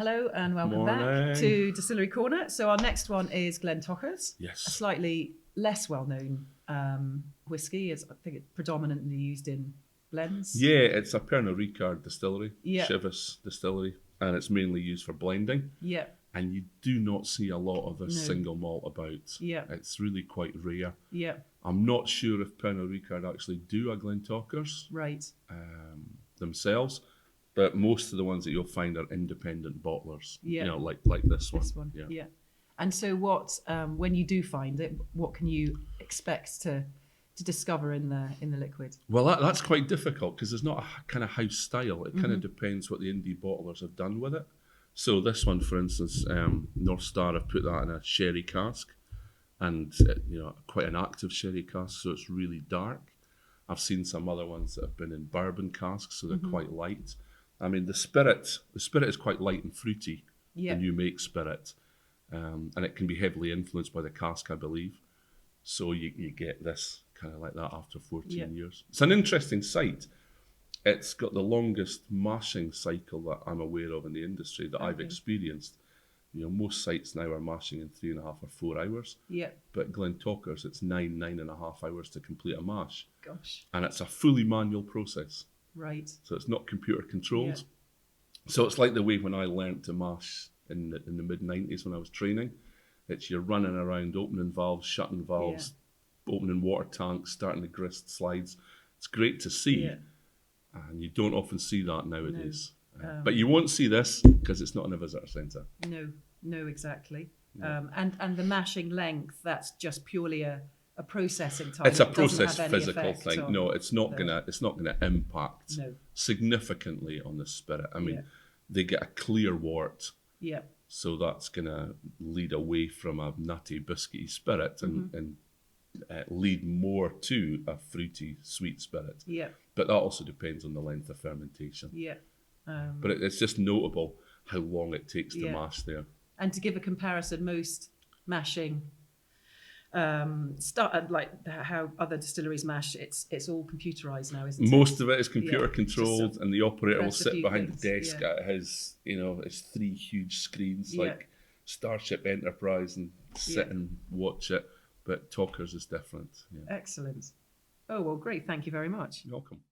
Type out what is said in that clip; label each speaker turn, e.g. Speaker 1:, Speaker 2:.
Speaker 1: Hello and welcome back to Distillery Corner. So our next one is Glentauchers.
Speaker 2: Yes.
Speaker 1: A slightly less well-known whiskey. I think it's predominantly used in blends.
Speaker 2: Yeah, it's a Pernod Ricard distillery,
Speaker 1: Yeah.
Speaker 2: Chivas distillery, and it's mainly used for blending.
Speaker 1: Yeah.
Speaker 2: And you do not see a lot of this
Speaker 1: No.
Speaker 2: single malt about.
Speaker 1: Yeah.
Speaker 2: It's really quite rare.
Speaker 1: Yeah.
Speaker 2: I'm not sure if Pernod Ricard actually do a Glentauchers
Speaker 1: Right.
Speaker 2: themselves, but most of the ones that you'll find are independent bottlers.
Speaker 1: Yeah.
Speaker 2: You know, like this one.
Speaker 1: This one. Yeah. And so what, when you do find it, what can you expect to discover in the liquid?
Speaker 2: Well, that's quite difficult because there's not a kind of house style. It kind of depends what the indie bottlers have done with it. So this one, for instance, North Star have put that in a sherry cask, and quite an active sherry cask, so it's really dark. I've seen some other ones that have been in bourbon casks, so they're quite light. I mean, the spirit is quite light and fruity when you make spirit, and it can be heavily influenced by the cask, I believe. So you get this kind of like that after 14 years. It's an interesting site. It's got the longest mashing cycle that I'm aware of in the industry that I've experienced. You know, most sites now are mashing in 3.5 or 4 hours.
Speaker 1: Yeah.
Speaker 2: But Glentauchers, it's 9.5 hours to complete a mash.
Speaker 1: Gosh.
Speaker 2: And it's a fully manual process.
Speaker 1: Right.
Speaker 2: So it's not computer controlled. Yeah. So it's like the way when I learnt to mash in the mid-90s when I was training. It's you're running around opening valves, shutting valves, opening water tanks, starting the grist slides. It's great to see.
Speaker 1: Yeah.
Speaker 2: And you don't often see that nowadays. No. But you won't see this because it's not in a visitor centre.
Speaker 1: No, exactly. No. And the mashing length, that's just purely a processing time.
Speaker 2: It's a process physical thing. No, it's not gonna impact significantly on the spirit. I mean, they get a clear wort.
Speaker 1: Yeah.
Speaker 2: So that's gonna lead away from a nutty, biscuity spirit and lead more to a fruity, sweet spirit.
Speaker 1: Yeah.
Speaker 2: But that also depends on the length of fermentation.
Speaker 1: Yeah.
Speaker 2: But it's just notable how long it takes to mash there.
Speaker 1: And to give a comparison, most mashing start like how other distilleries mash. It's all computerized now, isn't it?
Speaker 2: Most of it is computer controlled, and the operator will sit behind the desk at his 3 huge screens like Starship Enterprise and sit and watch it. But Talkers is different. Yeah.
Speaker 1: Excellent. Oh well, great. Thank you very much.
Speaker 2: You're welcome.